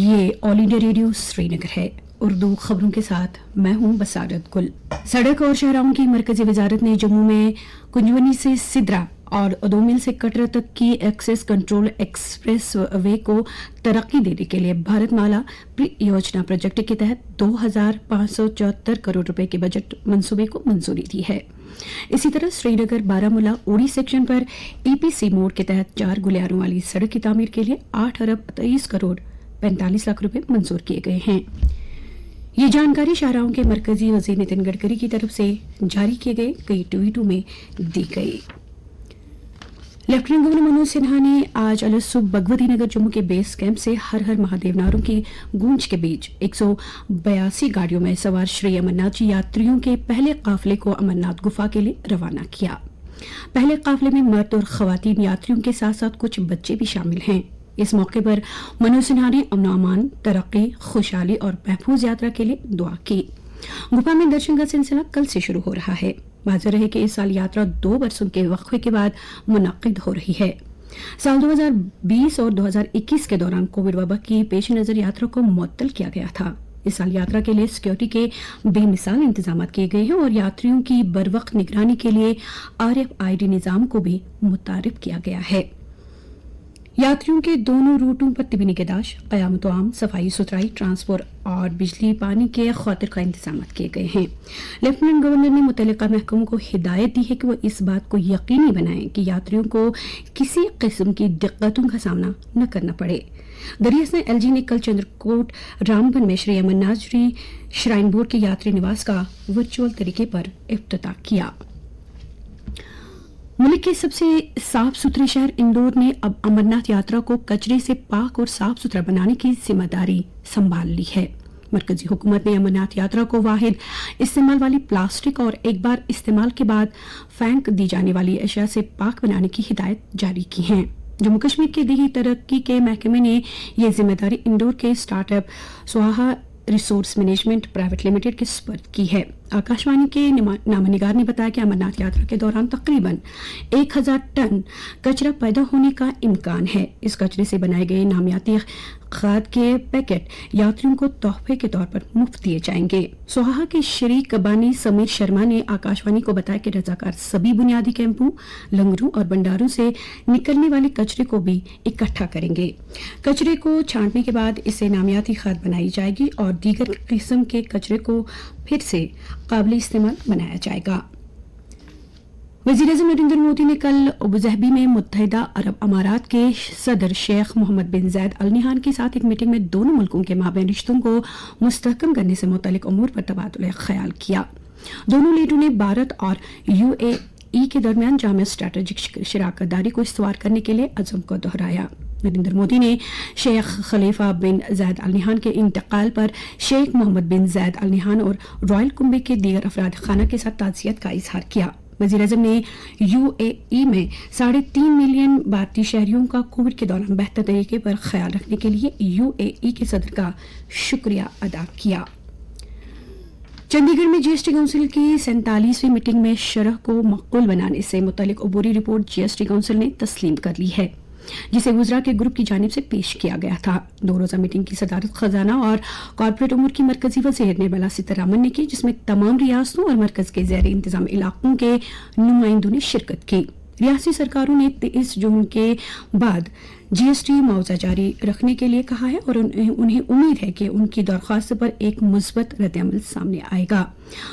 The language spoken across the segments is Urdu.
یہ آل انڈیا ریڈیو سری نگر ہے۔ اردو خبروں کے ساتھ میں ہوں بسارت گل۔ سڑک اور شاہراہوں کی مرکزی وزارت نے جموں میں کنجونی سے سدرا اور ادومل سے کٹرا تک کی ایکسیس کنٹرول ایکسپریس وے کو ترقی دینے کے لیے بھارت مالا یوجنا پروجیکٹ کے تحت 2574 کروڑ روپے کے بجٹ منصوبے کو منظوری دی ہے۔ اسی طرح سری نگر بارامولہ اوڑی سیکشن پر ای پی سی موڑ کے تحت 4 گلیاروں والی سڑک کی تعمیر کے لیے 8 ارب 23 کروڑ 45 لاکھ روپے منظور کیے گئے ہیں۔ یہ جانکاری شاہراہوں کے مرکزی وزیر نتن گڈکری کی طرف سے جاری کیے گئے کئی ٹویٹوں میں دی گئی۔ لیفٹیننٹ گورنر منوج سنہا نے آج الصبح بھگوتی نگر جموں کے بیس کیمپ سے ہر ہر مہادیو نعروں کی گونج کے بیچ 182 گاڑیوں میں سوار شری امرناتھ جی یاتریوں کے پہلے قافلے کو امرناتھ گفا کے لیے روانہ کیا۔ پہلے قافلے میں مرد اور خواتین یاتریوں کے ساتھ ساتھ کچھ بچے بھی شامل ہیں۔ اس موقع پر منوج سنہا نے امن و امان، ترقی، خوشحالی اور محفوظ یاترا کے لیے دعا کی۔ گفا میں درشن کا سلسلہ کل سے شروع ہو رہا ہے۔ واضح رہے کہ اس سال یاترا 2 برسوں کے وقفے کے بعد منعقد ہو رہی ہے۔ سال 2020 اور 2021 کے دوران کووڈ وبا کی پیش نظر یاترا کو معطل کیا گیا تھا۔ اس سال یاترا کے لیے سیکورٹی کے بے مثال انتظامات کیے گئے ہیں اور یاتریوں کی بروقت نگرانی کے لیے RFID نظام کو بھی متعارف کیا گیا ہے۔ یاتریوں کے دونوں روٹوں پر طبی نگہداشت، قیام توام، صفائی ستھرائی، ٹرانسپورٹ اور بجلی پانی کے خاطر کا انتظامات کیے گئے ہیں۔ لیفٹیننٹ گورنر نے متعلقہ محکموں کو ہدایت دی ہے کہ وہ اس بات کو یقینی بنائیں کہ یاتریوں کو کسی قسم کی دقتوں کا سامنا نہ کرنا پڑے۔ دریاسنا ایل جی نے کل چندرکوٹ رامبن میں شری امرناتھ جی شرائن بورڈ کے یاتری نواس کا ورچوئل طریقے پر افتتاح کیا۔ ملک کے سب سے صاف ستھرے شہر اندور نے اب امرناتھ یاترا کو کچرے سے پاک اور صاف ستھرا بنانے کی ذمہ داری سنبھال لی ہے۔ مرکزی حکومت نے امرناتھ یاترا کو واحد استعمال والی پلاسٹک اور ایک بار استعمال کے بعد پھینک دی جانے والی اشیاء سے پاک بنانے کی ہدایت جاری کی ہیں۔ جموں کشمیر کے دیہی ترقی کے محکمے نے یہ ذمہ داری اندور کے startup Swaha resource management private limited کے سپرد کی ہے۔ آکاشوانی کے نامہ نگار نے بتایا کہ امرناتھ یاترا کے دوران تقریباً 1000 ٹن کچرا پیدا ہونے کا امکان ہے۔ اس کچرے سے بنائے گئے نامیاتی کھاد کے پیکٹ یاتریوں کو تحفے کے طور پر مفت دیے جائیں گے۔ سوہا کے شریک بانی سمیر شرما نے آکاشوانی کو بتایا کہ رضاکار سبھی بنیادی کیمپوں، لنگروں اور بنڈاروں سے نکلنے والے کچرے کو بھی اکٹھا کریں گے۔ کچرے کو چھانٹنے کے بعد اسے نامیاتی کھاد بنائی جائے گی اور دیگر قسم کے کچرے کو پھر سے قابل استعمال بنایا جائے گا۔ وزیر اعظم نریندر مودی نے کل ابوظہبی میں متحدہ عرب امارات کے صدر شیخ محمد بن زید ال نہیان کے ساتھ ایک میٹنگ میں دونوں ملکوں کے مابین رشتوں کو مستحکم کرنے سے متعلق امور پر تبادلہ خیال کیا۔ دونوں لیڈروں نے بھارت اور UAE کے درمیان جامع اسٹریٹجک شراکت داری کو استوار کرنے کے لیے عزم کو دہرایا۔ نریندر مودی نے شیخ خلیفہ بن زید ال نہیان کے انتقال پر شیخ محمد بن زید ال نہیان اور رائل کنبے کے دیگر افراد خانہ کے ساتھ تعزیت کا اظہار کیا۔ وزیر اعظم نے UAE میں 3.5 ملین بھارتی شہریوں کا کووڈ کے دوران بہتر طریقے پر خیال رکھنے کے لیے UAE کے صدر کا شکریہ ادا کیا۔ چنڈی گڑھ میں GST کونسل کی 47ویں میٹنگ میں شرح کو معقول بنانے سے متعلق عبوری رپورٹ GST کونسل نے تسلیم کر لی ہے، جسے وزراء کے گروپ کی جانب سے پیش کیا گیا تھا۔ 2 روزہ میٹنگ کی صدارت خزانہ اور کارپوریٹ امور کی مرکزی وزیر نرملا سیتارامن نے کی، جس میں تمام ریاستوں اور مرکز کے زیر انتظام علاقوں کے نمائندوں نے شرکت کی۔ ریاستی سرکاروں نے 23 جون کے بعد GST معاوضہ جاری رکھنے کے لیے کہا ہے اور انہیں امید ہے کہ ان کی درخواست پر ایک مثبت رد عمل سامنے آئے گا۔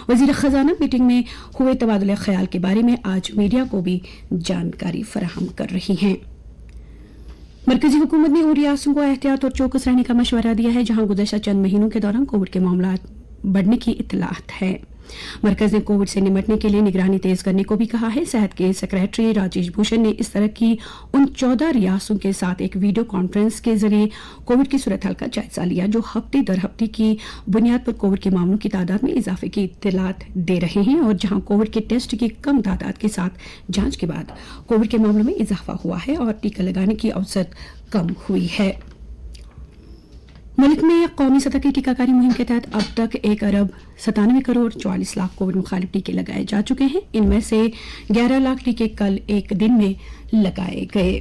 وزیر خزانہ میٹنگ میں ہوئے تبادلہ خیال کے بارے میں آج میڈیا کو بھی جانکاری فراہم کر رہی ہیں۔ مرکزی حکومت نے ان ریاستوں کو احتیاط اور چوکس رہنے کا مشورہ دیا ہے جہاں گزشتہ چند مہینوں کے دوران کووڈ کے معاملات بڑھنے کی اطلاعات ہے۔ مرکز نے کووڈ سے نمٹنے کے لیے نگرانی تیز کرنے کو بھی کہا ہے۔ صحت کے سیکریٹری راجیش بھوشن نے اس طرح کی ان 14 ریاستوں کے ساتھ ایک ویڈیو کانفرنس کے ذریعے کووڈ کی صورتحال کا جائزہ لیا جو ہفتے در ہفتے کی بنیاد پر کووڈ کے معاملوں کی تعداد میں اضافے کی اطلاعات دے رہے ہیں اور جہاں کووڈ کے ٹیسٹ کی کم تعداد کے ساتھ جانچ کے بعد کووڈ کے معاملوں میں اضافہ ہوا ہے اور ٹیکہ لگانے کی اوسط کم ہوئی ہے۔ ملک میں قومی سطح کی ٹیکہ کاری مہم کے تحت اب تک 1 ارب 97 کروڑ 44 لاکھ کووڈ مخالف ٹیکے لگائے جا چکے ہیں۔ ان میں سے 11 لاکھ ٹیکے کل ایک دن میں لگائے گئے۔